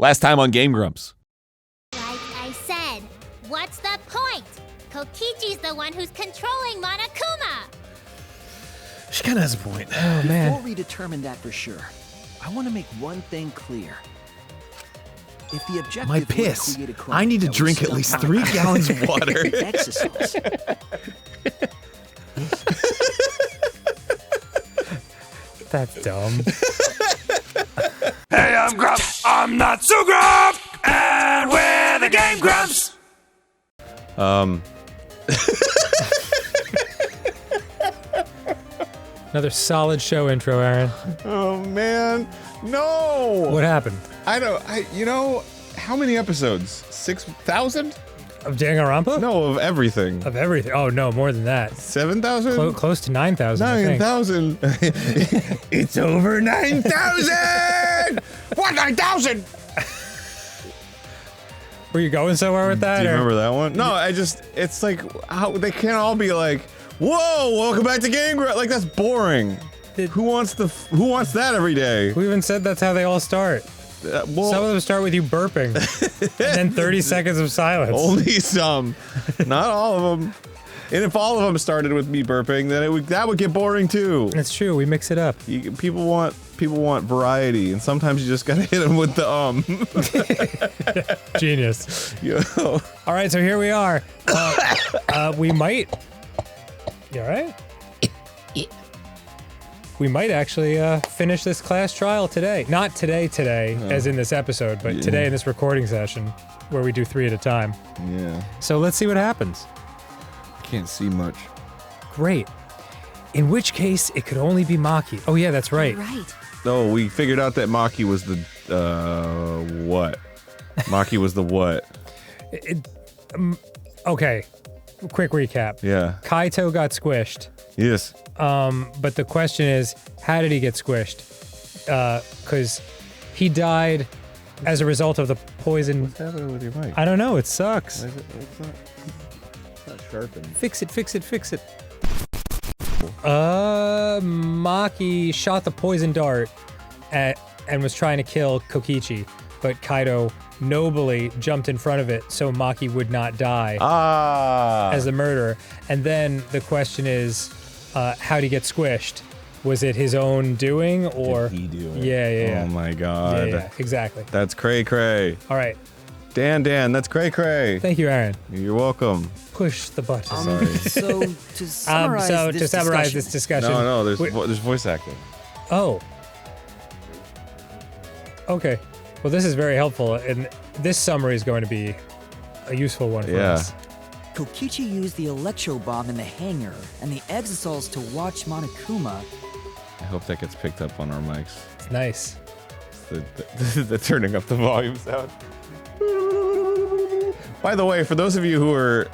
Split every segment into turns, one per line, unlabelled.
Last time on GameGrumps.
Like I said, what's the point? Kokichi's the one who's controlling Monokuma.
She kind of has a point.
Oh, man. Before we determine that for sure, I want to make one thing clear. If the objective
My
were to
piss.
create a crime
I need to
that would
drink at
stop
least
Monokuma
3 gallons of water.
exercise.
That's dumb.
Hey, I'm Grumps. I'm not so Grump, and we're the Game Grumps.
Another solid show intro, Aaron.
Oh man, no!
What happened?
You know, how many episodes? 6,000?
Of Danganronpa?
No, of everything.
Of everything. Oh, no, more than that.
7,000?
Close to 9,000, I think.
9,000. It's over 9,000! What, 9,000?
Were you going somewhere with that?
Do you
or?
remember that one? No, it's like, how they can't all be like, whoa, welcome back to GameGrumps. Like, that's boring. Who wants that every day?
Who even said that's how they all start?
Well,
some of them start with you burping, and then 30 seconds of silence.
Only some, not all of them. And if all of them started with me burping, then that would get boring too.
It's true. We mix it up.
People want variety, and sometimes you just gotta hit them with the
Genius.
Yo.
All right, so here we are. We might. You all right? We might actually finish this class trial today. Not today, as in this episode, but today in this recording session, where we do 3 at a time.
Yeah.
So let's see what happens.
I can't see much.
Great. In which case, it could only be Maki. Oh yeah, that's right.
Right.
Oh, we figured out that Maki was the, what? Maki was the what?
Okay. Quick recap.
Yeah.
Kaito got squished.
Yes.
But the question is, how did he get squished? Because he died as a result of the poison.
What's happening with your mic?
I don't know. It sucks.
It's not sharpened.
Fix it. Maki shot the poison dart and was trying to kill Kokichi, but Kaito nobly jumped in front of it so Maki would not die as the murderer. And then the question is, how'd he get squished? Was it his own doing, or
Did he do it?
Yeah.
Oh my god.
Yeah, exactly.
That's cray.
All right.
Dan, that's cray.
Thank you, Aaron.
You're welcome.
Push the button.
Sorry.
So to summarize,
this discussion.
No, there's voice acting.
Oh. Okay. Well, this is very helpful, and this summary is going to be a useful one for us.
Kokichi used the electro bomb in the hangar and the exosols to watch Monokuma.
I hope that gets picked up on our mics.
It's nice.
The turning up the volume sound. By the way, for those of you who are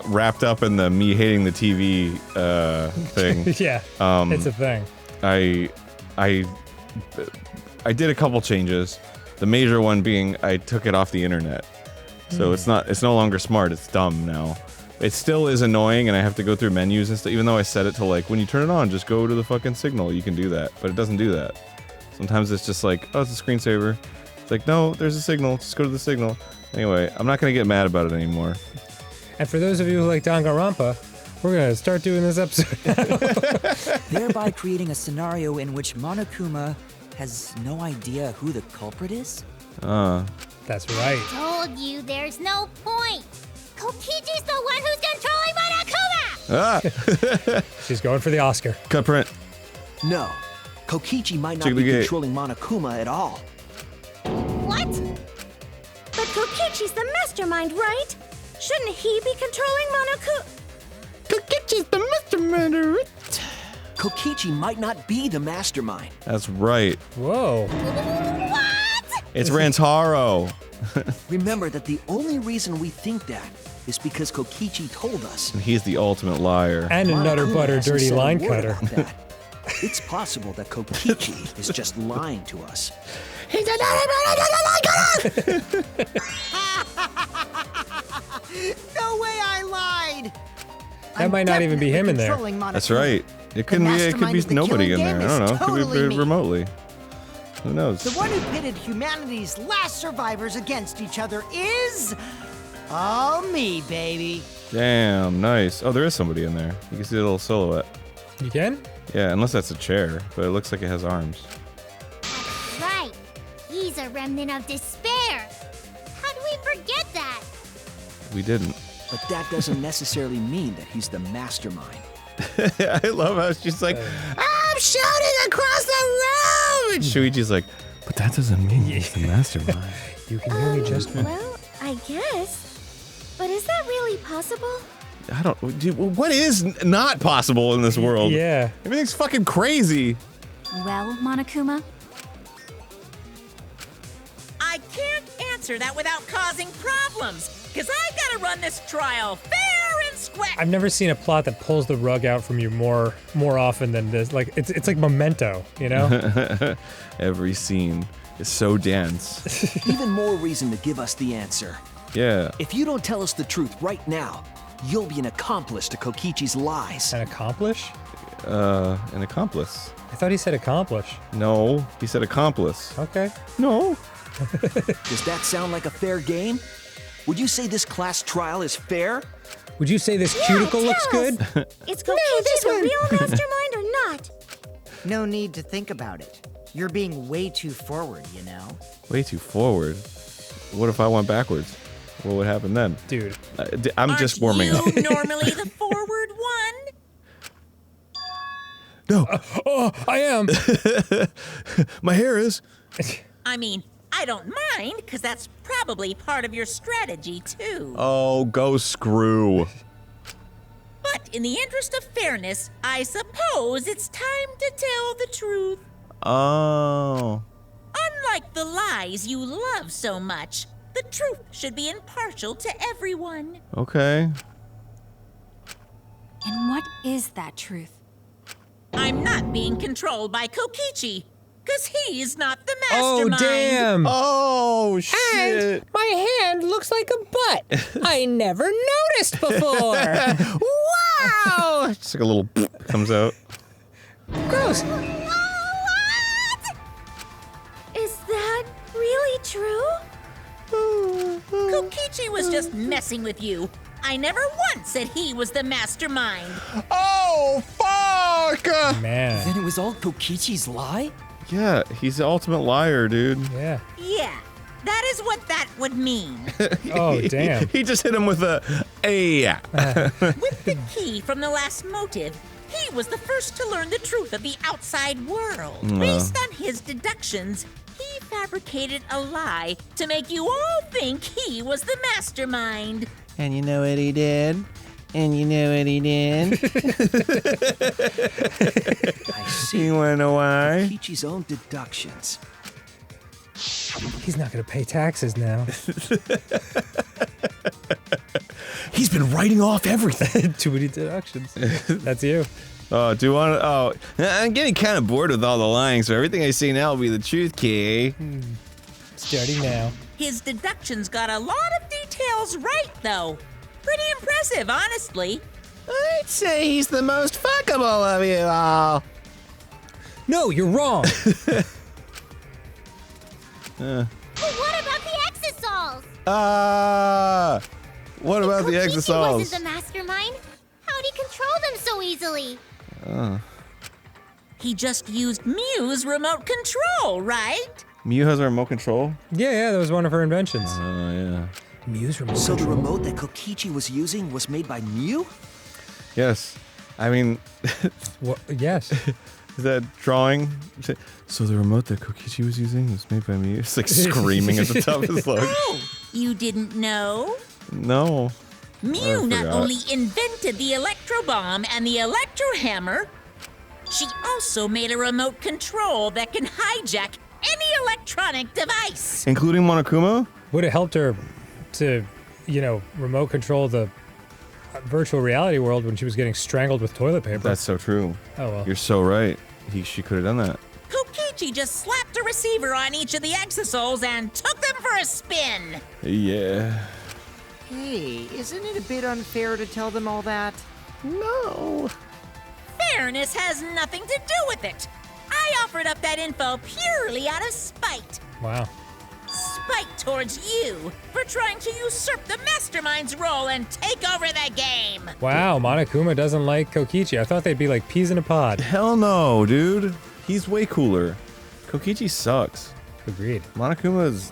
wrapped up in the me hating the TV thing,
Yeah, it's a thing.
I did a couple changes. The major one being I took it off the internet. So it's no longer smart, it's dumb now. It still is annoying and I have to go through menus and stuff, even though I set it to like, when you turn it on, just go to the fucking signal, you can do that. But it doesn't do that. Sometimes it's just like, oh, it's a screensaver. It's like, no, there's a signal, just go to the signal. Anyway, I'm not gonna get mad about it anymore.
And for those of you who like Danganronpa, we're gonna start doing this episode.
Thereby creating a scenario in which Monokuma has no idea who the culprit is?
That's right.
Told you there's no point. Kokichi's the one who's controlling Monokuma!
She's going for the Oscar.
Cut print.
No. Kokichi might not
Check the
be
gate.
controlling Monokuma at all.
What?
But Kokichi's the mastermind, right? Shouldn't he be controlling Monokuma?
Kokichi's the mastermind.
Kokichi might not be the mastermind.
That's right.
Whoa.
What?
It's Rantaro.
Remember that the only reason we think that is because Kokichi told us.
And he's the ultimate liar.
And a nutter
Monokuma
butter
hasn't
dirty
said a
line
word
cutter.
about that. It's possible that Kokichi is just lying to us.
He's a nutter butter line cutter!
No way I lied!
That might not even be him in there.
That's right. It could be nobody in there. I don't know. It could be remotely. Who knows?
The one who pitted humanity's last survivors against each other is... all me, baby.
Damn, nice. Oh, there is somebody in there. You can see a little silhouette.
You can?
Yeah, unless that's a chair, but it looks like it has arms.
That's right. He's a remnant of despair. How do we forget that?
We didn't.
But that doesn't necessarily mean that he's the mastermind.
I love how she's like, I'm shouting across the room! And Shuichi's like, but that doesn't mean he's the mastermind.
You can hear me just fine.
Well, I guess. But is that really possible?
I don't, dude, what is not possible in this world?
Yeah.
Everything's fucking crazy.
Well, Monokuma?
I can't answer that without causing problems, because I gotta run this trial fair and square.
I've never seen a plot that pulls the rug out from you more often than this. Like it's like Memento, you know?
Every scene is so dense.
Even more reason to give us the answer.
Yeah.
If you don't tell us the truth right now, you'll be an accomplice to Kokichi's lies.
An accomplish?
An accomplice.
I thought he said accomplish.
No, he said accomplice.
Okay.
No.
Does that sound like a fair game? Would you say this class trial is fair?
Would you say this cuticle looks good?
Is Kokichi the real mastermind or not?
No need to think about it. You're being way too forward, you know?
Way too forward. What if I went backwards? What would happen then?
Dude.
I'm just warming up.
Aren't you normally the forward one?
No.
Oh, I am.
My hair is.
I mean, I don't mind, because that's probably part of your strategy, too.
Oh, go screw.
But in the interest of fairness, I suppose it's time to tell the truth.
Oh.
Unlike the lies you love so much, the truth should be impartial to everyone.
Okay.
And what is that truth?
I'm not being controlled by Kokichi, because he's not the
Oh,
mastermind.
damn.
Oh, shit.
My hand looks like a butt. I never noticed before.
Wow. Just like a little comes out.
Gross.
What? Is that really true?
Kokichi was just messing with you. I never once said he was the mastermind.
Oh, fuck!
Man.
Then it was all Kokichi's lie?
Yeah, he's the ultimate liar, dude.
Yeah.
Yeah, that is what that would mean.
Oh, damn.
He just hit him with a yeah.
With the key from the last motive, he was the first to learn the truth of the outside world. Based on his deductions, he fabricated a lie to make you all think he was the mastermind.
And you know what he did? And you know what he did?
I see.
You wanna know why?
Kokichi's own deductions.
He's not going to pay taxes now.
He's been writing off everything.
Too many deductions. That's you.
Oh, do you want to? Oh, I'm getting kind of bored with all the lying, so everything I say now will be the truth, Kay.
Starting now.
His deductions got a lot of details right, though. Pretty impressive, honestly.
I'd say he's the most fuckable of you all.
No, you're wrong.
But what about the Exosols?
What about the
Kokichi
Exosols?
wasn't the mastermind. How'd he control them so easily?
He just used Mew's remote control, right?
Mew has a remote control?
Yeah, that was one of her inventions.
Oh, yeah.
Mew's remote
So the
control.
remote that Kokichi was using was made by Mew?
Yes. I mean,
Yes.
that drawing. So the remote that Kokichi was using was made by Mew? It's like screaming at the top of his lungs.
Oh, you didn't know?
No.
Mew
I
not
forgot.
only invented the electro bomb and the electro hammer, she also made a remote control that can hijack any electronic device.
Including Monokuma?
Would have helped her to, remote control the virtual reality world when she was getting strangled with toilet paper.
That's so true.
Oh, well.
You're so right. She could have done that.
Kokichi just slapped a receiver on each of the Exosols and took them for a spin.
Yeah.
Hey, isn't it a bit unfair to tell them all that?
No.
Fairness has nothing to do with it. I I offered up that info purely out of spite.
Wow.
Spite towards you for trying to usurp the mastermind's role and take over the game.
Wow, Monokuma doesn't like Kokichi. I thought they'd be like peas in a pod.
Hell no, dude. He's way cooler. Kokichi sucks.
Agreed.
Monokuma's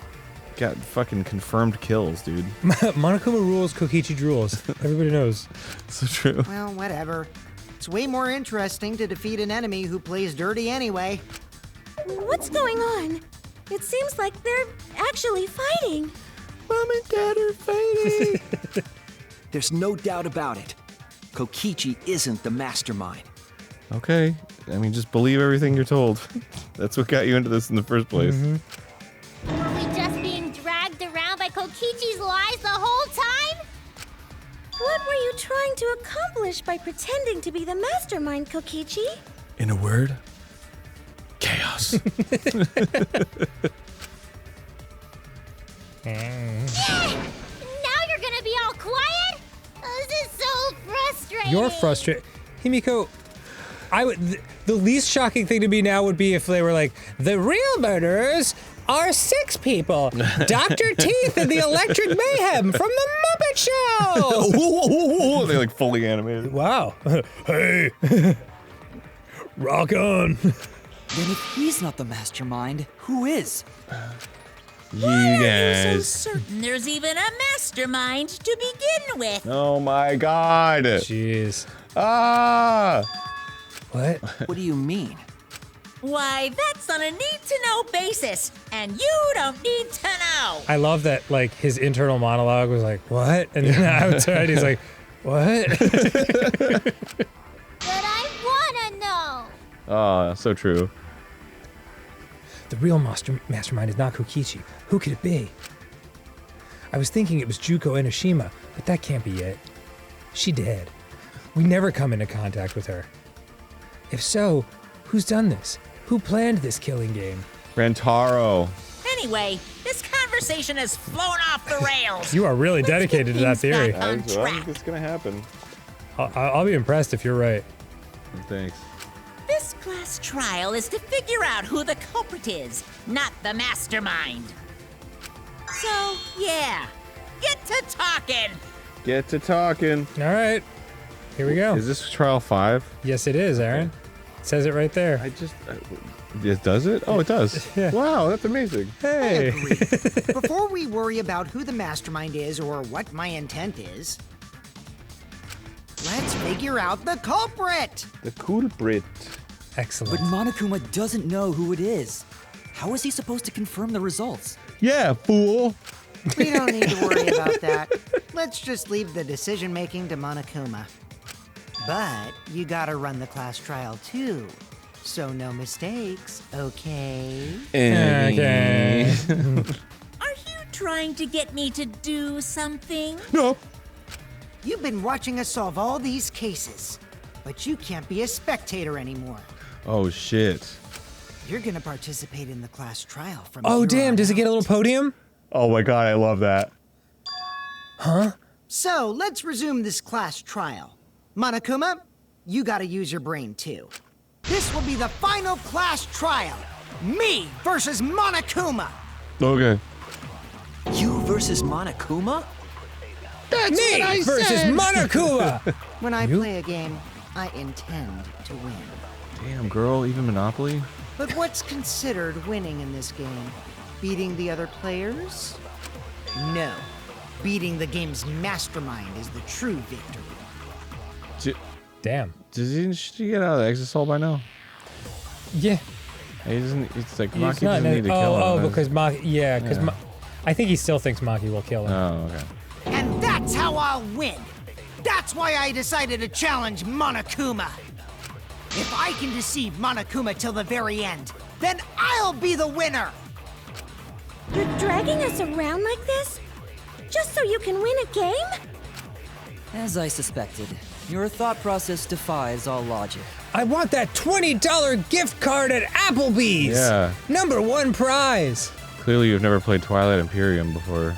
got fucking confirmed kills, dude.
Monokuma rules, Kokichi drools. Everybody knows.
So true.
Well, whatever. It's way more interesting to defeat an enemy who plays dirty anyway.
What's going on? It seems like they're actually fighting.
Mom and Dad are fighting.
There's no doubt about it. Kokichi isn't the mastermind.
Okay. I mean, just believe everything you're told. That's what got you into this in the first place.
Were we just being dragged around by Kokichi's lies the whole time?
What were you trying to accomplish by pretending to be the mastermind, Kokichi?
In a word, chaos.
Now you're gonna be all quiet? This is so frustrating.
You're frustrated. Himiko, the least shocking thing to me now would be if they were like, the real murderers are 6 people. Dr. Teeth and the Electric Mayhem from the Muppet Show.
They're like fully animated.
Wow. Hey. Rock on.
Then if he's not the mastermind, who is?
You
Why are you
guys.
so certain there's even a mastermind to begin with?
Oh my god.
Jeez.
Ah.
What?
What do you mean?
Why, that's on a need-to-know basis, and you don't need to know.
I love that, like, his internal monologue was like, what? And then outside he's like, what?
But I wanna know.
Oh, so true.
The real mastermind is not Kokichi. Who could it be? I was thinking it was Juko Enoshima, but that can't be it. She dead. We never come into contact with her. If so, who's done this? Who planned this killing game?
Rantaro.
Anyway, this conversation has flown off the rails.
You are really dedicated to that theory.
Back on
I
track.
think it's gonna happen.
I'll be impressed if you're right.
Thanks.
This class trial is to figure out who the culprit is, not the mastermind. So, yeah, get to talking.
Get to talking.
All right, here we go.
Is this trial 5?
Yes, it is, Aaron. It says it right there.
It does it? Oh, it does.
Yeah.
Wow, that's amazing.
Hey.
Before we worry about who the mastermind is or what my intent is, let's figure out the culprit.
The culprit.
Excellent.
But Monokuma doesn't know who it is. How is he supposed to confirm the results?
Yeah, fool.
We don't need to worry about that. Let's just leave the decision-making to Monokuma. But you gotta run the class trial too. So no mistakes, okay?
Okay.
Are you trying to get me to do something?
No.
You've been watching us solve all these cases, but you can't be a spectator anymore.
Oh, shit.
You're gonna participate in the class trial from
Oh,
here
damn.
on
Does it get a
out.
little podium?
Oh my god, I love that.
Huh?
So let's resume this class trial. Monokuma, you gotta use your brain too. This will be the final class trial. Me versus Monokuma.
Okay.
You versus Monokuma?
Me versus Monokuma.
When I play a game, I intend to win.
Damn, girl, even Monopoly?
But what's considered winning in this game? Beating the other players? No. Beating the game's mastermind is the true victory.
Damn.
Should he get out of the exit hole by now?
Yeah.
He doesn't. It's like
He's
Maki
not
doesn't need to kill him.
Oh, because Maki. Yeah, because
Yeah.
I think he still thinks Maki will kill him.
Oh, okay.
And that's how I'll win. That's why I decided to challenge Monokuma. If I can deceive Monokuma till the very end, then I'll be the winner.
You're dragging us around like this? Just so you can win a game?
As I suspected, your thought process defies all logic.
I want that $20 gift card at Applebee's.
Yeah.
#1 prize.
Clearly, you've never played Twilight Imperium before.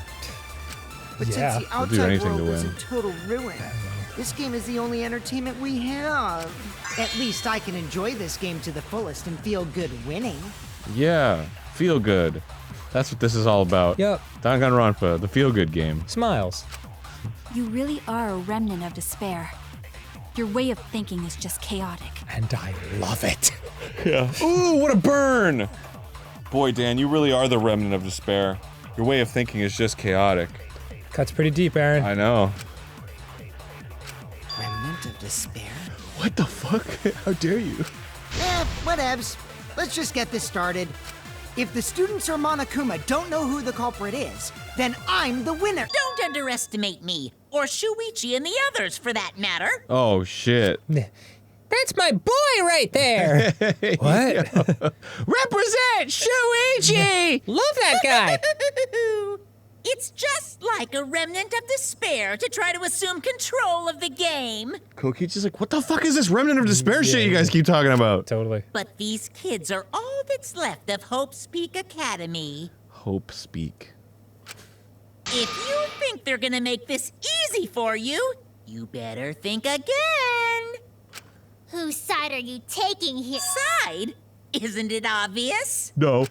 But
Yeah.
since the
We'll do
outside
anything
world
to
was
win.
in total ruin, This game is the only entertainment we have. At least I can enjoy this game to the fullest and feel good winning.
Yeah, feel good. That's what this is all about.
Yep.
Danganronpa, the feel-good game.
Smiles.
You really are a remnant of despair. Your way of thinking is just chaotic.
And I love it.
Yeah. Ooh, what a burn! Boy, Dan, you really are the remnant of despair. Your way of thinking is just chaotic.
Cuts pretty deep, Aaron.
I know.
Remnant of despair?
What the fuck? How dare you?
Whatevs. Let's just get this started. If the students or Monokuma don't know who the culprit is, then I'm the winner.
Don't underestimate me, or Shuichi and the others for that matter.
Oh, shit.
That's my boy right there. What?
Represent Shuichi!
Love that guy.
It's just like a remnant of despair to try to assume control of the game.
Kokichi's like, what the fuck is this remnant of despair shit you guys keep talking about?
Totally.
But these kids are all that's left of Hope's Peak Academy.
Hope speak.
If you think they're gonna make this easy for you, you better think again.
Whose side are you taking here?
Side? Isn't it obvious?
No.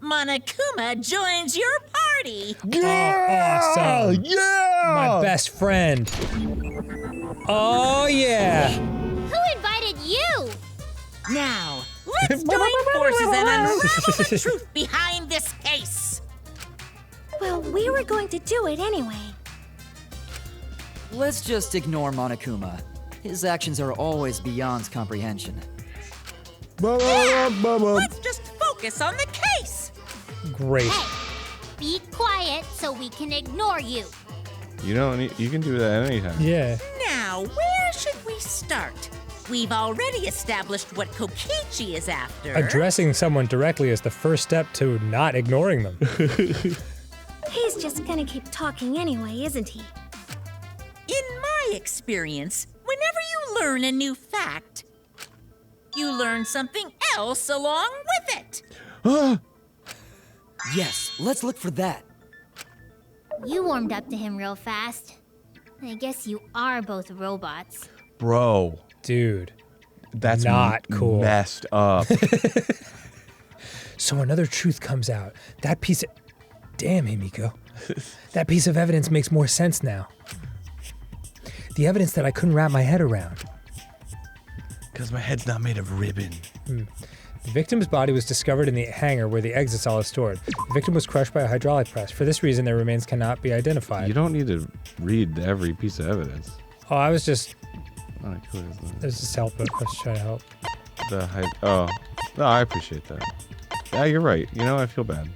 Monokuma joins your party.
Yeah!
Awesome.
Yeah!
My best friend. Oh, yeah.
Who invited you?
Now, let's join forces and unravel the truth behind this case.
Well, we were going to do it anyway.
Let's just ignore Monokuma. His actions are always beyond comprehension.
Let's just focus on the case.
Great.
Hey, be quiet so we can ignore you.
You don't need, you can do that anytime.
Yeah.
Now, where should we start? We've already established what Kokichi is after.
Addressing someone directly is the first step to not ignoring them.
He's just gonna keep talking anyway, isn't he?
In my experience, whenever you learn a new fact, you learn something else along with it.
Yes, let's look for that.
You warmed up to him real fast. I guess you are both robots.
Bro.
Dude.
That's
not cool.
Messed up.
So another truth comes out. That piece of... Damn, Himiko. That piece of evidence makes more sense now. The evidence that I couldn't wrap my head around.
Because my head's not made of ribbon.
The victim's body was discovered in the hangar where the exisal is stored. The victim was crushed by a hydraulic press. For this reason, their remains cannot be identified.
You don't need to read every piece of evidence.
Oh, I was just...
Oh, cool.
I was just helping. I was trying to help.
Oh. No, I appreciate that. Yeah, you're right. You know, I feel bad.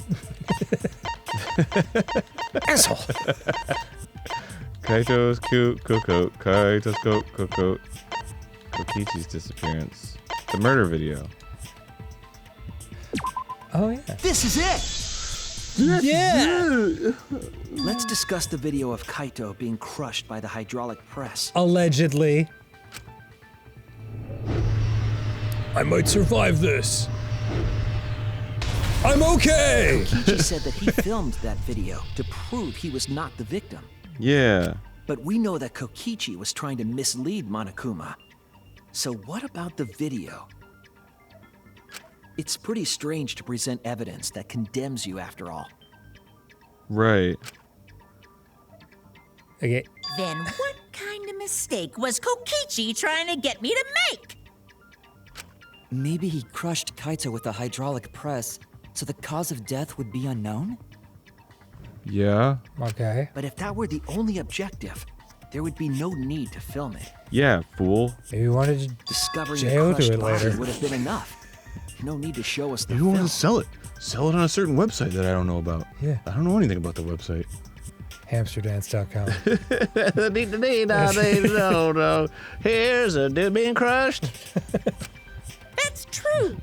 Asshole!
Kaito's cute coat. Kaito's coat. Kokichi's disappearance. The murder video.
Oh, yeah.
This is it!
Yeah!
Let's discuss the video of Kaito being crushed by the hydraulic press.
Allegedly. I might survive this. I'm okay!
Kokichi said that he filmed that video to prove he was not the victim.
Yeah.
But we know that Kokichi was trying to mislead Monokuma. So what about the video? It's pretty strange to present evidence that condemns you after all.
Right.
Okay.
Then what kind of mistake was Kokichi trying to get me to make?
Maybe he crushed Kaito with a hydraulic press, so the cause of death would be unknown?
Yeah.
Okay.
But if that were the only objective, there would be no need to film it.
Yeah, fool.
Maybe we wanted to
Discovering
jail
the crushed
to it
body
later.
would have been enough. No need to show us the
Maybe we want
film.
to sell it. Sell it on a certain website that I don't know about.
Yeah.
I don't know anything about the website.
Hamsterdance.com.
No. Here's a dude being crushed.
That's true.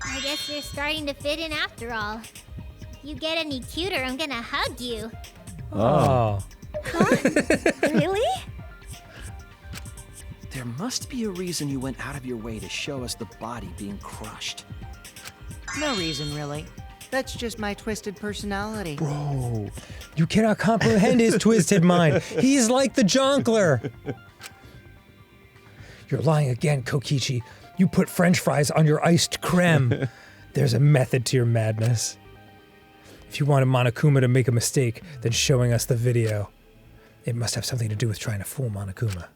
I guess you're starting to fit in after all. If you get any cuter, I'm gonna hug you.
Oh.
Really?
There must be a reason you went out of your way to show us the body being crushed.
No reason, really. That's just my twisted personality.
Bro, you cannot comprehend his twisted mind. He's like the Jonkler. You're lying again, Kokichi. You put French fries on your iced creme. There's a method to your madness. If you wanted Monokuma to make a mistake, then showing us the video. It must have something to do with trying to fool Monokuma.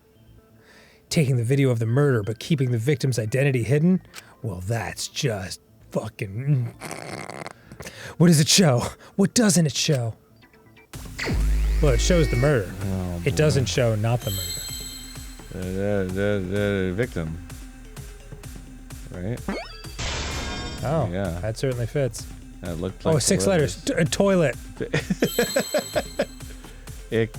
Taking the video of the murder but keeping the victim's identity hidden? Well, that's just fucking... What does it show? What doesn't it show? Well, it shows the murder.
Oh,
it doesn't show not the murder.
The victim. Right?
Oh,
yeah.
That certainly fits.
That looked like
6 letters. Toilet.
Ick.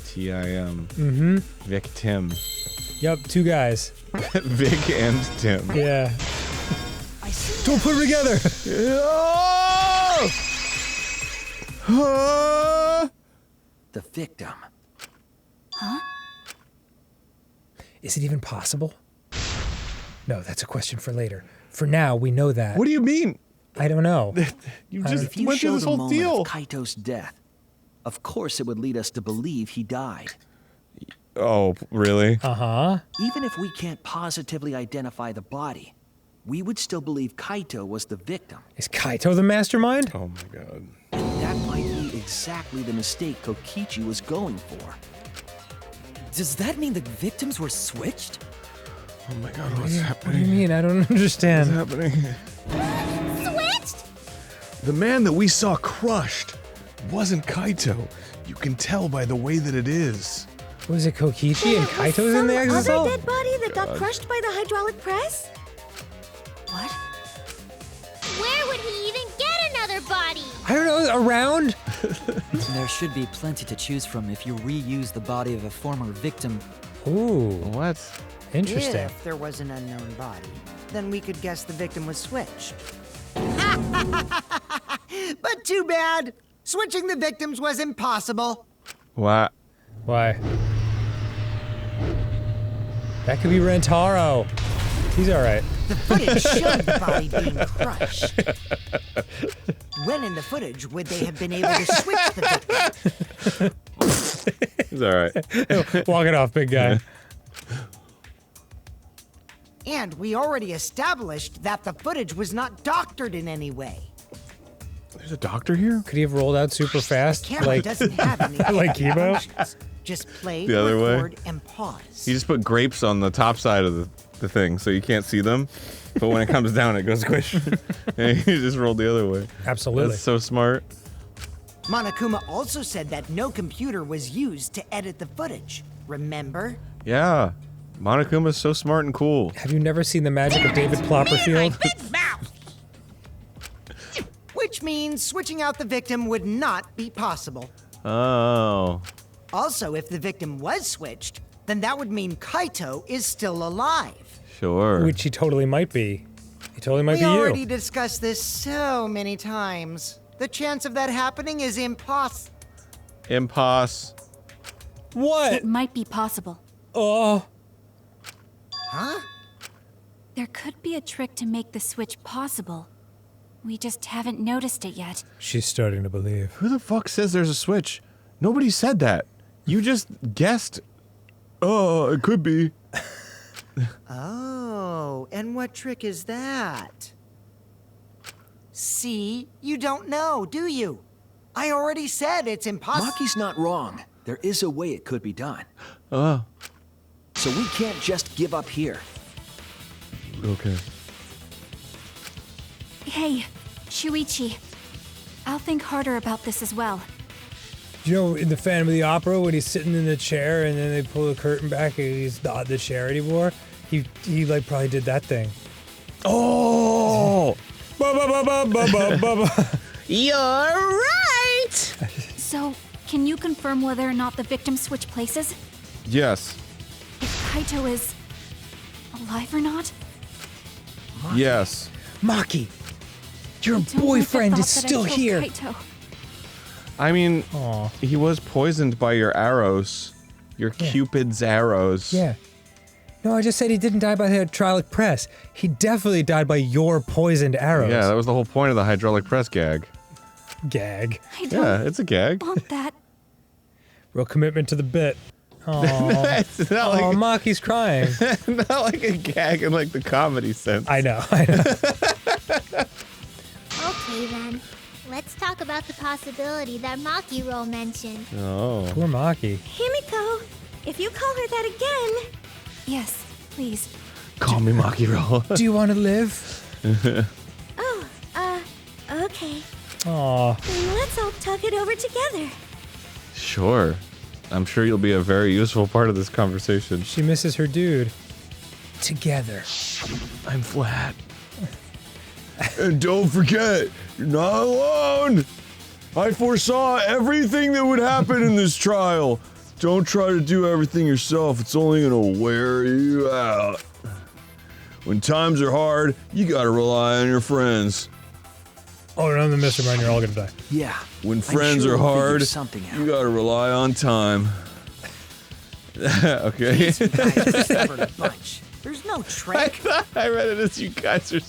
T-I-M.
Mm-hmm.
Victim.
Yep, 2 guys.
Vic and Tim.
Yeah. Don't put them together!
The victim.
Huh?
Is it even possible? No, that's a question for later. For now, we know that.
What do you mean?
I don't know.
You just
If you
went through
show
this
the
whole
moment
deal.
of Kaito's death, of course it would lead us to believe he died.
Oh, really?
Uh-huh.
Even if we can't positively identify the body, we would still believe Kaito was the victim.
Is Kaito the mastermind?
Oh my god.
And that might be exactly the mistake Kokichi was going for.
Does that mean the victims were switched?
Oh my god, what's happening?
What do you mean? I don't understand.
What's happening?
Switched?
The man that we saw crushed wasn't Kaito. You can tell by the way that it is.
Was it Kokichi and Kaito's in the
Some
exit?
other dead body that got crushed by the hydraulic press?
What?
Where would he even get another body?
I don't know, around?
There should be plenty to choose from if you reuse the body of a former victim.
Ooh,
What?
interesting.
If there was an unknown body, then we could guess the victim was switched. But too bad. Switching the victims was impossible.
What?
Why? That could be Rentaro. He's alright.
The footage showed the body being crushed. When in the footage would they have been able to switch the victim?
He's alright.
Walk it off, big guy.
And we already established that the footage was not doctored in any way.
There's a doctor here?
Could he have rolled out super fast?
Camera
Like,
doesn't have any
like Kibo?
functions. Just play,
The other way?
record, and pause.
You just put grapes on the top side of the thing so you can't see them. But when it comes down, it goes squish. And you just roll the other way.
Absolutely.
That's so smart.
Monokuma also said that no computer was used to edit the footage. Remember?
Yeah. Monokuma's so smart and cool.
Have you never seen the magic of David Copperfield?
Big mouth!
Which means switching out the victim would not be possible.
Oh.
Also, if the victim was switched, then that would mean Kaito is still alive.
Sure.
Which he totally might be. He totally might
We
be
already
you.
discussed this so many times. The chance of that happening is
Imposs.
What?
It might be possible.
Oh.
Huh?
There could be a trick to make the switch possible. We just haven't noticed it yet.
She's starting to believe.
Who the fuck says there's a switch? Nobody said that. You just guessed. Oh, it could be.
Oh, and what trick is that? See, you don't know, do you? I already said it's impossible.
Maki's not wrong. There is a way it could be done.
Oh.
So we can't just give up here.
Okay.
Hey, Shuichi. I'll think harder about this as well.
You know, in the Phantom of the Opera, when he's sitting in the chair and then they pull the curtain back and he's not the chair anymore, he like probably did that thing.
Oh!
You're right!
So, can you confirm whether or not the victims switch places?
Yes.
If Kaito is alive or not?
Yes.
Maki, your
I don't like the
boyfriend
thought
is
that I
still
killed
here.
Kaito.
I mean,
Aw.
he was poisoned by your arrows. Your Cupid's arrows.
Yeah. No, I just said he didn't die by the hydraulic press. He definitely died by your poisoned arrows.
Yeah, that was the whole point of the hydraulic press gag.
Gag.
I don't
Yeah, it's a gag.
want that.
Real commitment to the bit. Oh,
It's not like
Maki's crying.
not like a gag in like the comedy sense.
I know.
Okay then. Let's talk about the possibility that Maki-Roll mentioned.
Oh.
Poor Maki.
Himiko, if you call her that again...
Yes, please.
Call me Maki-Roll.
Do you want to live?
Oh, okay.
Aw.
Then let's all talk it over together.
Sure. I'm sure you'll be a very useful part of this conversation.
She misses her dude. Together.
I'm flat. And don't forget, you're not alone. I foresaw everything that would happen in this trial. Don't try to do everything yourself. It's only gonna wear you out. When times are hard, you gotta rely on your friends.
Oh, and I'm the mastermind. You're all gonna die.
Yeah.
When
I'm
friends
sure
are
we'll figure
hard,
something out.
you gotta rely on time. Okay.
You guys are stubborn a bunch. There's no
I
trick.
thought I read it as you guys are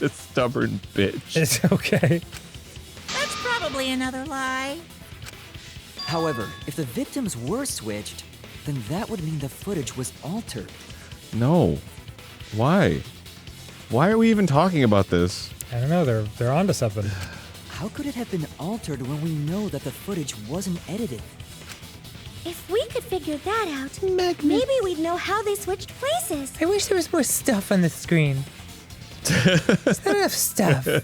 a stubborn bitch.
It's okay.
That's probably another lie.
However, if the victims were switched, then that would mean the footage was altered.
No. Why? Why are we even talking about this?
I don't know. They're onto something.
How could it have been altered when we know that the footage wasn't edited?
If we could figure that out, maybe we'd know how they switched places.
I wish there was more stuff on the screen. There's not enough stuff.
I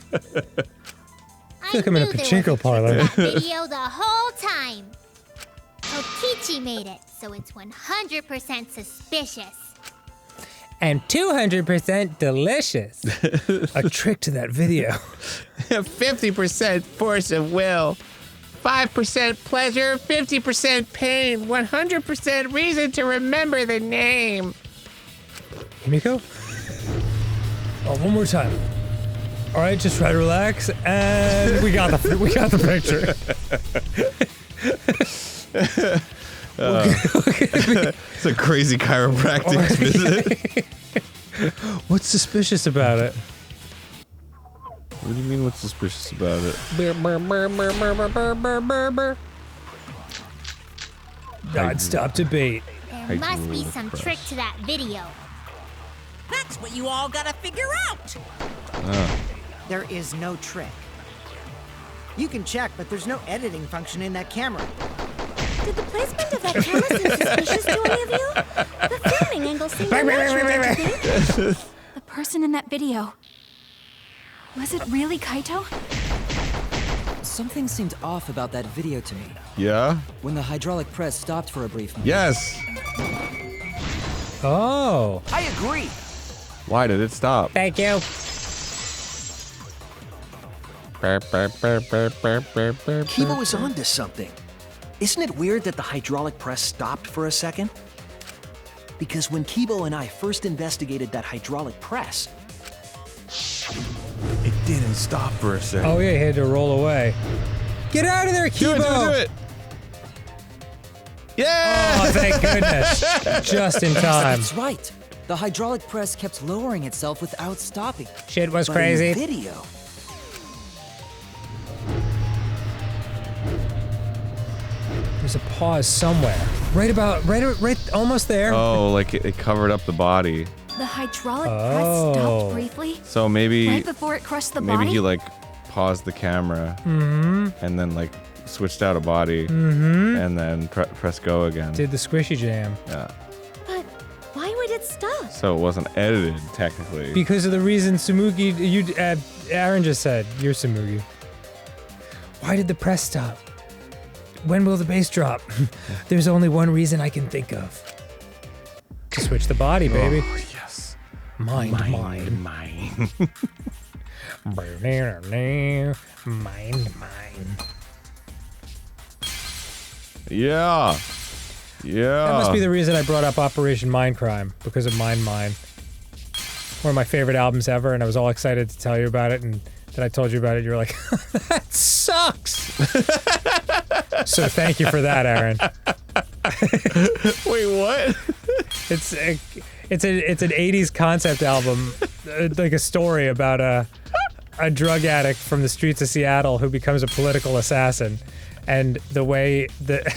like I'm in a
knew there was
pachinko
trick
parlor.
to that video the whole time. Kokichi made it, so it's 100% suspicious.
And 200% delicious. A trick to that video.
50% force of will, 5% pleasure, 50% pain, 100% reason to remember the name.
Himiko? Oh, one more time. All right, just try to relax, and we got the picture.
It's a crazy chiropractic visit.
What's suspicious about it?
What do you mean what's suspicious about it?
Non-stop debate.
There must be some trick to that video.
That's what you all gotta figure out.
There is no trick. You can check, but there's no editing function in that camera.
Did the placement of that camera seem suspicious to any of you? The filming angle seemed unnatural, don't you think?
The person in that video. Was it really Kaito?
Something seemed off about that video to me.
Yeah?
When the hydraulic press stopped for a brief moment.
Yes!
Oh.
I agree.
Why did it stop?
Thank you.
Kibo is onto something. Isn't it weird that the hydraulic press stopped for a second? Because when Kibo and I first investigated that hydraulic press,
It didn't stop for a second.
Oh yeah, he had to roll away. Get out of there,
Do
Kibo!
it! Yeah!
Oh, thank goodness. Just in time.
That's right. The hydraulic press kept lowering itself without stopping.
Shit was
But
crazy.
in the video,
There's a pause somewhere. Right almost there.
Oh, like it covered up the body.
The hydraulic press stopped briefly.
So maybe
Right before it crushed the
maybe
body?
he like paused the camera and then like switched out a body and then press go again.
Did the squishy jam.
Yeah.
But why would it stop?
So it wasn't edited technically.
Because of the reason Aaron just said. You're Samugi. Why did the press stop? When will the bass drop? There's only one reason I can think of. To switch the body, baby.
Oh, yes.
Mind.
Yeah. Yeah.
That must be the reason I brought up Operation Mindcrime, because of Mind. One of my favorite albums ever, and I was all excited to tell you about it, and then I told you about it, you were like, that sucks! So thank you for that, Aaron.
Wait, what?
It's an 80s concept album, like a story about a drug addict from the streets of Seattle who becomes a political assassin, and the way that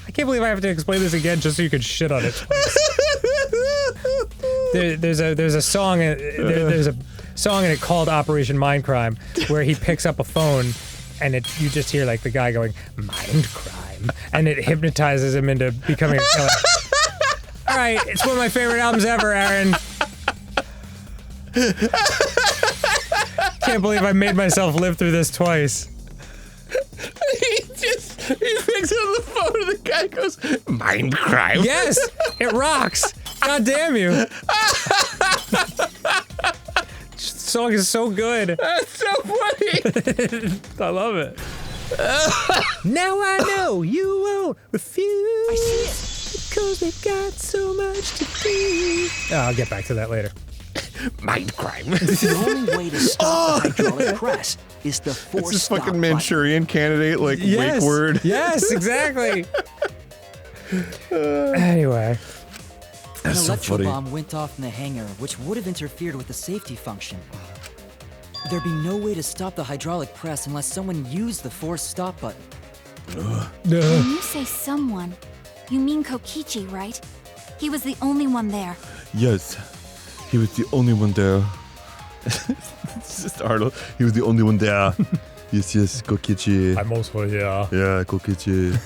I can't believe I have to explain this again just so you could shit on it. There's a song in it called Operation Mindcrime where he picks up a phone and you just hear like the guy going mind crime, and it hypnotizes him into becoming a killer. All right, it's one of my favorite albums ever, Aaron. Can't believe I made myself live through this twice.
He picks up the phone and the guy goes, mind crime.
Yes, it rocks. God damn you. This song is so good.
That's so funny.
I love it. Now I know you won't refuse. I see it. Because they've got so much to do. Oh, I'll get back to that later.
Mind crime.
The only way to stop the hydraulic press is the force
It's this
stop
fucking
button.
Manchurian candidate, like,
Yes.
wake word.
Yes, exactly. Anyway.
An
That's so
electro
funny.
bomb went off in the hangar, which would have interfered with the safety function. There'd be no way to stop the hydraulic press unless someone used the force stop button.
When you say someone, you mean Kokichi, right? He was the only one there.
Yes, he was the only one there. It's just Arnold. He was the only one there. Yes, Kokichi.
I'm also here.
Yeah, Kokichi.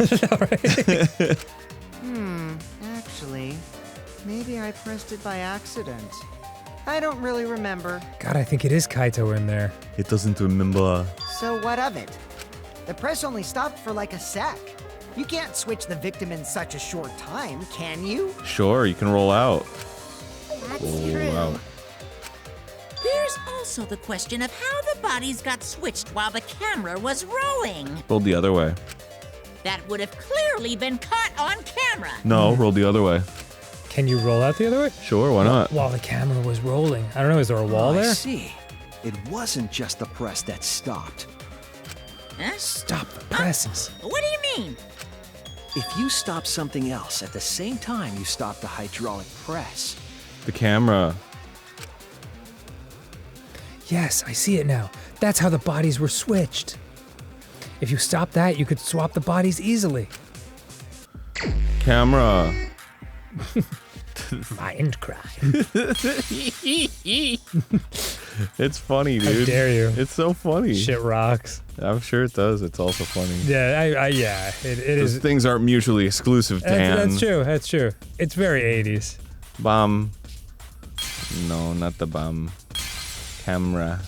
Actually, maybe I pressed it by accident. I don't really remember.
God, I think it is Kaito in there.
It doesn't remember.
So what of it? The press only stopped for like a sec. You can't switch the victim in such a short time, can you?
Sure, you can roll out.
That's
Roll
true.
out.
There's also the question of how the bodies got switched while the camera was rolling.
Roll the other way.
That would have clearly been caught on camera.
No, roll the other way.
Can you roll out the other way?
Sure, why not?
While the camera was rolling. I don't know, is there a wall
I
there?
see. It wasn't just the press that stopped.
Huh?
Stop the presses.
What do you mean?
If you stop something else at the same time you stop the hydraulic press,
The camera.
Yes, I see it now. That's how the bodies were switched. If you stop that, you could swap the bodies easily.
Camera.
Mind crime.
It's funny,
How
dude.
dare you.
It's so funny.
Shit rocks.
I'm sure it does. It's also funny.
Yeah, yeah, it
Those
is.
things aren't mutually exclusive, Dan.
That's true, that's true. It's very 80s.
Bomb. No, not the bomb. Camera.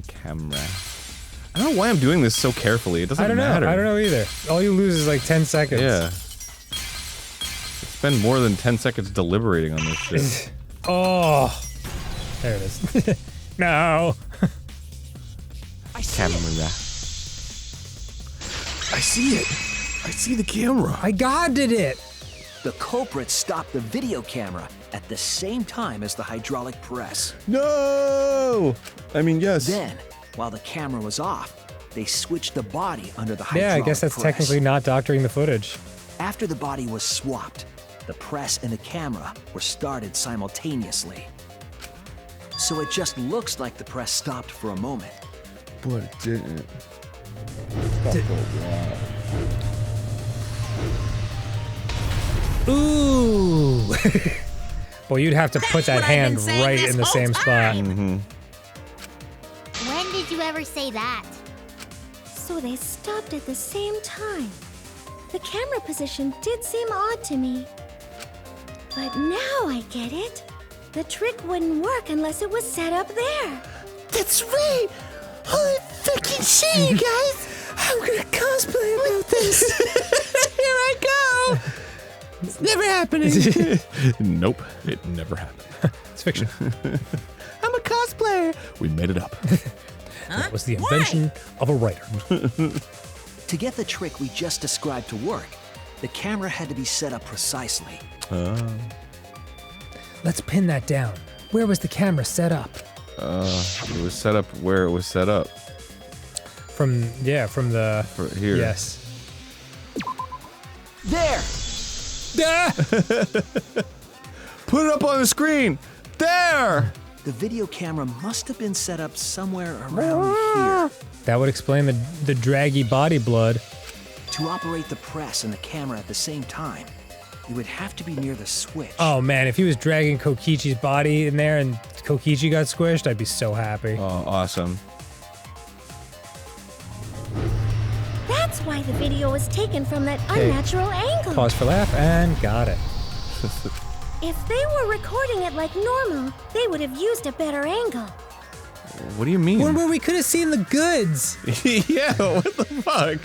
Camera. I don't know why I'm doing this so carefully. It doesn't
I don't
matter.
know. I don't know either. All you lose is like 10 seconds.
Yeah. Spend more than 10 seconds deliberating on this shit.
Oh. There it is. No.
Camera. I see it. I see the camera.
I guarded it.
the culprit stopped the video camera at the same time as the hydraulic press.
No! I mean, yes.
Then, while the camera was off, they switched the body under the hydraulic
Yeah, I guess that's
press.
technically not doctoring the footage.
After the body was swapped, the press and the camera were started simultaneously. So it just looks like the press stopped for a moment.
But it didn't.
Ooh! Well, you'd have to put that
what I've
hand
been saying
right
this
in the
whole
same spot.
Mm-hmm.
When did you ever say that?
So they stopped at the same time. The camera position did seem odd to me. But now I get it. The trick wouldn't work unless it was set up there.
That's right! Holy fucking shit, you guys! I'm gonna cosplay about this! Here I go! It's never happening!
Nope, it never happened.
It's fiction.
I'm a cosplayer!
We made it up.
That was the invention of a writer.
To get the trick we just described to work, the camera had to be set up precisely.
Let's pin that down. Where was the camera set up?
It was set up where it was set up.
From the...
For here.
Yes.
There!
Put it up on the screen. There.
The video camera must have been set up somewhere around here.
That would explain the draggy body blood.
To operate the press and the camera at the same time, you would have to be near the switch.
Oh man, if he was dragging Kokichi's body in there and Kokichi got squished, I'd be so happy.
Oh, awesome.
That's why the video was taken from that unnatural angle.
Pause for laugh, and got it.
If they were recording it like normal, they would have used a better angle.
What do you mean?
One where we could have seen the goods.
Yeah, what the fuck?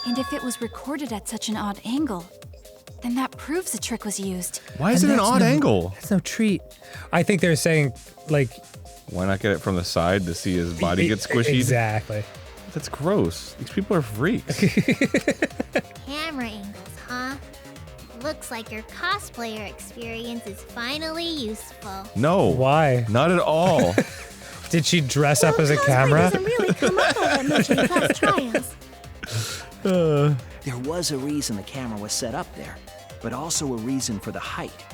And if it was recorded at such an odd angle, then that proves the trick was used.
Why is it an odd angle?
That's no treat. I think they're saying, like...
Why not get it from the side to see his body get squishy?
Exactly.
That's gross. These people are freaks.
Camera angles, huh? Looks like your cosplayer experience is finally useful.
No.
Why?
Not at all.
Did she dress up as a camera?
Doesn't really come up all that much in class trials.
There was a reason the camera was set up there, but also a reason for the height.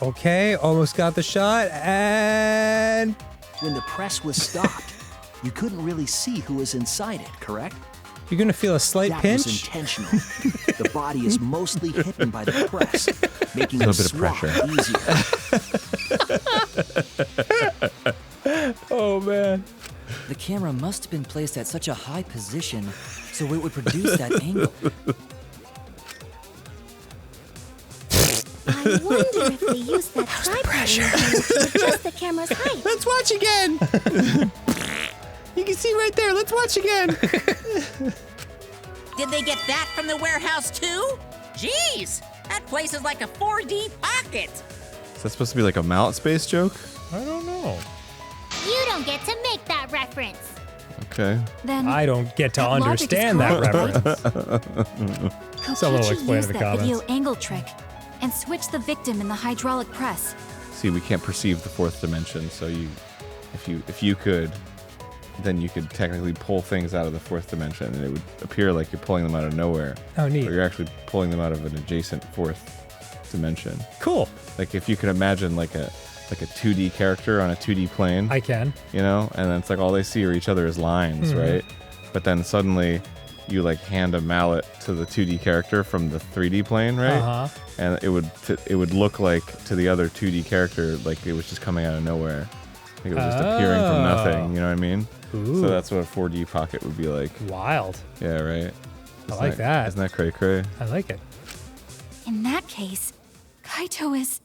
Okay, almost got the shot, and...
When the press was stopped, you couldn't really see who was inside it, correct?
You're gonna feel a slight
That
pinch?
was intentional. The body is mostly hidden by the press, making
A
the
little bit of
swap easier.
Oh man.
The camera must have been placed at such a high position so it would produce that angle.
I wonder if they used that tripod angle to adjust the camera's height.
Let's watch again. You can see right there. Let's watch again.
Did they get that from the warehouse too? Jeez, that place is like a 4D pocket.
Is that supposed to be like a mount space joke?
I don't know.
You don't get to make that reference.
Okay.
Then
I don't get to
that logic is
understand that
correct,
reference. Someone will
Kokichi
explain in
used
the
that video
comments.
angle trick and switched the victim in the hydraulic press.
See, we can't perceive the fourth dimension, so if you could, then you could technically pull things out of the fourth dimension, and it would appear like you're pulling them out of nowhere.
Oh, neat.
But you're actually pulling them out of an adjacent fourth dimension.
Cool.
Like if you could imagine like a 2D character on a 2D plane.
I can.
You know, and then it's like all they see are each other as lines, right? But then suddenly you like hand a mallet to the 2D character from the 3D plane, right?
Uh-huh.
And it would look like to the other 2D character like it was just coming out of nowhere. Like it was just appearing from nothing, you know what I mean?
Ooh.
So that's what a 4D pocket would be like.
Wild.
Yeah, right?
I like that.
Isn't that cray cray?
I like it.
In that case, Kaito is...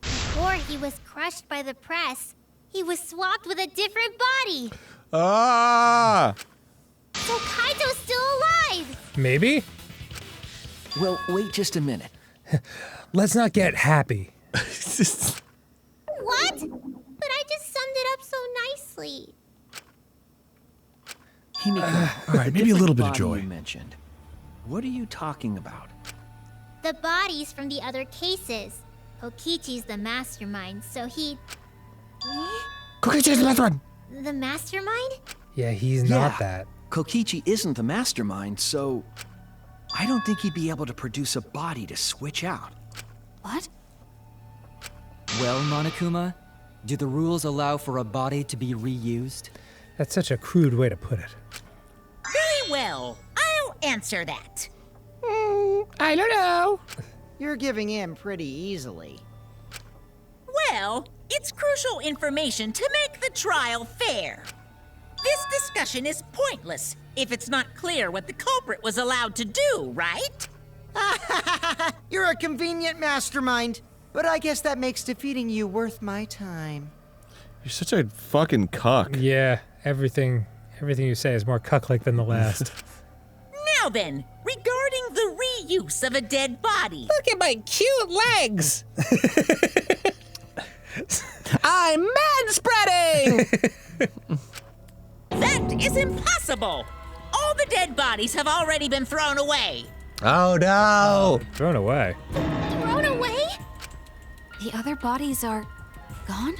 Before he was crushed by the press, he was swapped with a different body.
Ah!
So Kaito's still alive.
Maybe?
Well, wait just a minute.
Let's not get happy.
What? But I just summed it up so nicely.
Himiko,
All right, maybe a
different
little bit of
body
joy.
You mentioned. What are you talking about?
The bodies from the other cases. Kokichi's the mastermind, so he...
Kokichi's the best one.
The mastermind?
Yeah, he's not that.
Kokichi isn't the mastermind, so I don't think he'd be able to produce a body to switch out.
What?
Well, Monokuma, do the rules allow for a body to be reused?
That's such a crude way to put it.
Very well, I'll answer that.
I don't know.
You're giving in pretty easily.
Well, it's crucial information to make the trial fair. This discussion is pointless if it's not clear what the culprit was allowed to do, right?
You're a convenient mastermind, but I guess that makes defeating you worth my time.
You're such a fucking cuck.
Yeah, everything you say is more cuck-like than the last.
Now then, regarding the reuse of a dead body.
Look at my cute legs. I'm mad-spreading.
That is impossible! All the dead bodies have already been thrown away.
Oh no.
Thrown away.
Thrown away?
The other bodies are gone?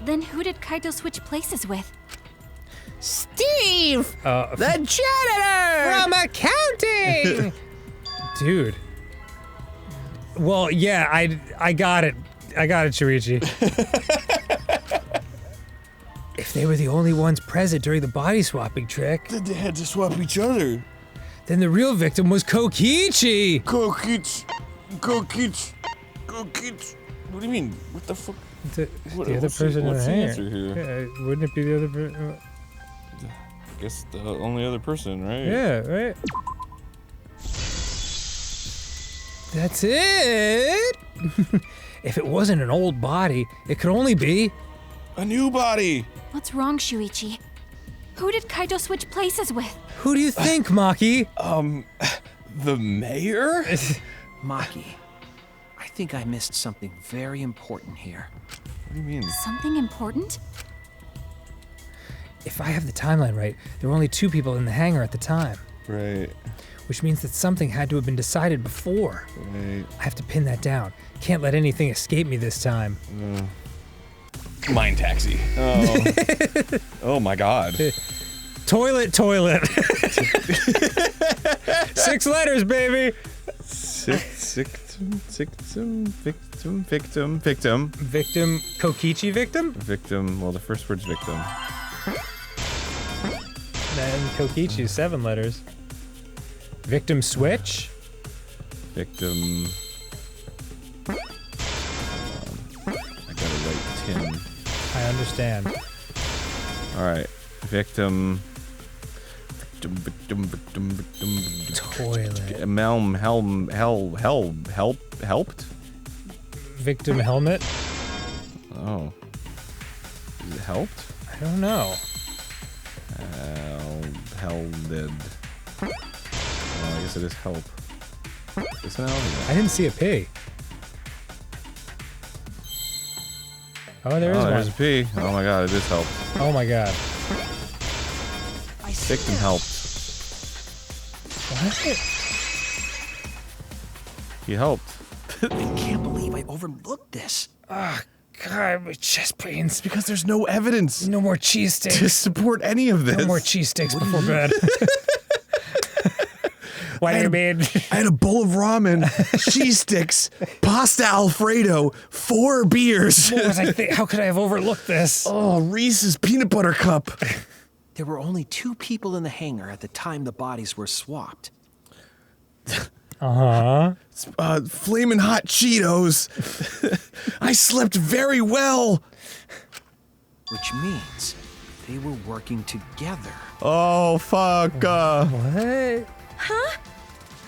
Then who did Kaito switch places with?
Steve! The janitor!
From accounting! Dude. Well, yeah, I got it. I got it, Shuichi. If they were the only ones present during the body swapping trick,
Then they had to swap each other.
then the real victim was Kokichi!
Kokichi. What do you mean? What the fuck?
The other
what's
person in the
what's
hanger.
answer here?
Yeah, wouldn't it be the other person?
I guess the only other person, right?
Yeah, right? That's it! If it wasn't an old body, it could only be...
A new body!
What's wrong, Shuichi? Who did Kaito switch places with?
Who do you think, Maki?
The mayor?
Maki, I think I missed something very important here.
What do you mean?
Something important?
If I have the timeline right, there were only 2 people in the hangar at the time.
Right.
Which means that something had to have been decided before.
Right.
I have to pin that down. Can't let anything escape me this time.
Mind taxi. Oh. Oh my god.
Toilet. 6 letters, baby.
Victim.
Victim, Kokichi victim?
Victim, well, the first word's victim.
Then Kokichi's 7 letters. Victim switch?
Victim. I gotta write Tim.
I understand.
Alright. Victim.
Toilet.
Helped?
Victim helmet?
Oh. Is it helped?
I don't know.
Helded. Oh, I guess it is help. Is it help?
I didn't see a P. Oh, there is one.
There's a P. Oh my god, it is help.
Oh my god.
Victim helped.
What?
He helped.
I can't believe I overlooked this.
Oh, God, my chest pains.
Because there's no evidence
No more cheese sticks.
to support any of this.
No more cheese sticks before bed. What do you mean?
I had a bowl of ramen, cheese sticks, pasta Alfredo, 4 beers.
What was I how could I have overlooked this?
Oh, Reese's peanut butter cup.
There were only 2 people in the hangar at the time the bodies were swapped.
Uh-huh.
Flamin' hot Cheetos. I slept very well.
Which means they were working together.
Oh, fuck.
What?
Huh?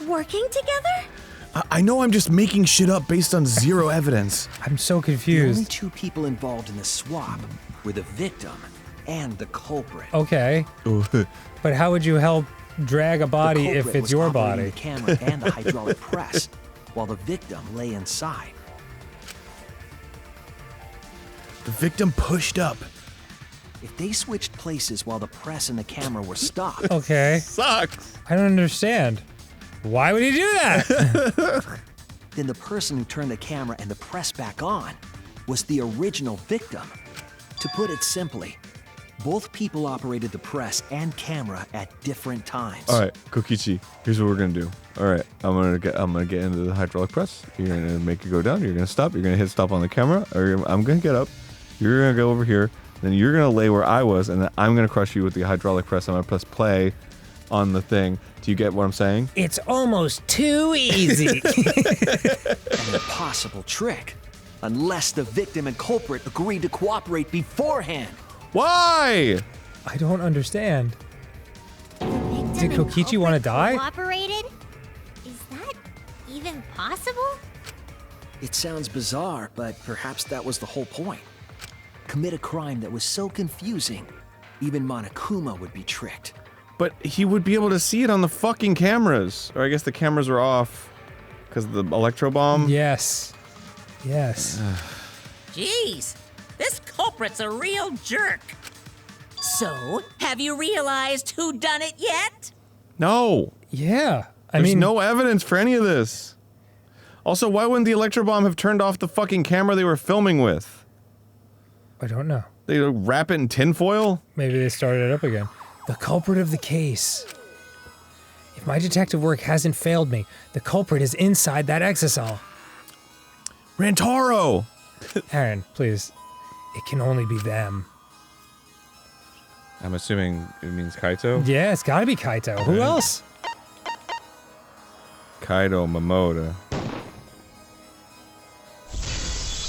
Working together?
I know I'm just making shit up based on 0 evidence.
I'm so
The only
confused.
2 people involved in the swap were the victim and the culprit.
Okay. But how would you help drag a body
The
if
culprit
it's
was
your
operating
body?
the camera and the hydraulic press, while the victim lay inside.
The victim pushed up.
If they switched places while the press and the camera were stopped,
Okay.
Sucks.
I don't understand. Why would he do that?
then the person who turned the camera and the press back on was the original victim. To put it simply, both people operated the press and camera at different times.
All right, Kokichi. Here's what we're gonna do. All right, I'm gonna get into the hydraulic press. You're gonna make it go down. You're gonna stop. You're gonna hit stop on the camera. Or I'm gonna get up. You're gonna go over here. Then you're gonna lay where I was, and then I'm gonna crush you with the hydraulic press. I'm gonna press play on the thing. Do you get what I'm saying?
It's almost too easy.
An impossible trick, unless the victim and culprit agreed to cooperate beforehand.
Why?
I don't understand.
Victim
Did
and
Kokichi wanna
culprit
die?
Cooperated? Is that even possible?
It sounds bizarre, but perhaps that was the whole point. Commit a crime that was so confusing, even Monokuma would be tricked.
But he would be able to see it on the fucking cameras. Or I guess the cameras are off because of the electro bomb.
Yes. Yes.
Jeez, this culprit's a real jerk. So, have you realized who done it yet?
No.
Yeah.
There's no evidence for any of this. Also, why wouldn't the electro bomb have turned off the fucking camera they were filming with?
I don't know.
They wrap it in tinfoil?
Maybe they started it up again. The culprit of the case. If my detective work hasn't failed me, the culprit is inside that exisal.
Rantaro!
Aaron, please. It can only be them.
I'm assuming it means Kaito?
Yeah, it's gotta be Kaito. Who else?
Kaito Momoda.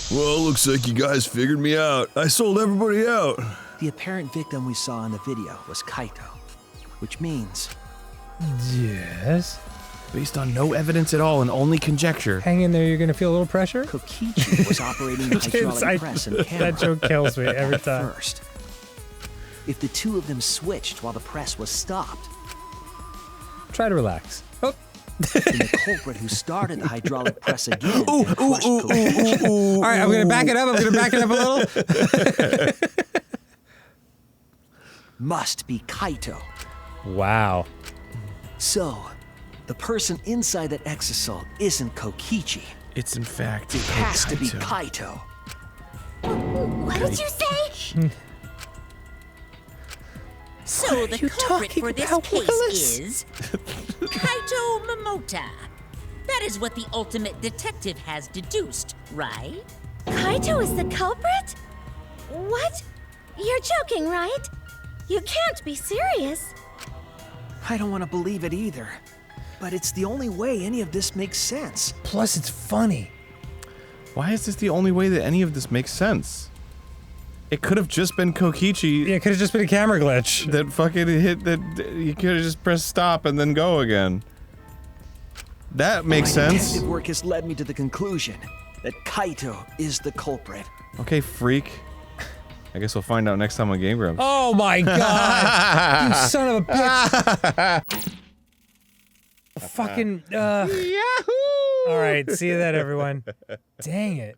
Well, looks like you guys figured me out. I sold everybody out.
The apparent victim we saw in the video was Kaito, which means...
Yes?
Based on no evidence at all and only conjecture.
Hang in there, you're gonna feel a little pressure?
Kokichi was operating the hydraulic press and camera.
That joke kills me every time.
First. If the two of them switched while the press was stopped...
Try to relax. Oh.
then the culprit who started the hydraulic press again and crushed Kokichi.
All right, I'm gonna back it up. A little.
Must be Kaito.
Wow.
So, the person inside that exisal isn't Kokichi.
It's in fact
It has to be Kaito.
What did you say?
So the culprit for this case is Kaito Momota. That is what the ultimate detective has deduced, right?
Kaito is the culprit? What? You're joking, right? You can't be serious.
I don't want to believe it either. But it's the only way any of this makes sense.
Plus, it's funny.
Why is this the only way that any of this makes sense? It could have just been Kokichi.
Yeah, it could have just been a camera glitch.
That fucking hit that. You could have just pressed stop and then go again. That makes sense.
Detective work has led me to the conclusion that Kaito is the culprit.
Okay, freak. I guess we'll find out next time on GameGrumps.
Oh my god! You son of a bitch! Fucking,
Yahoo!
Alright, see you then, everyone. Dang it.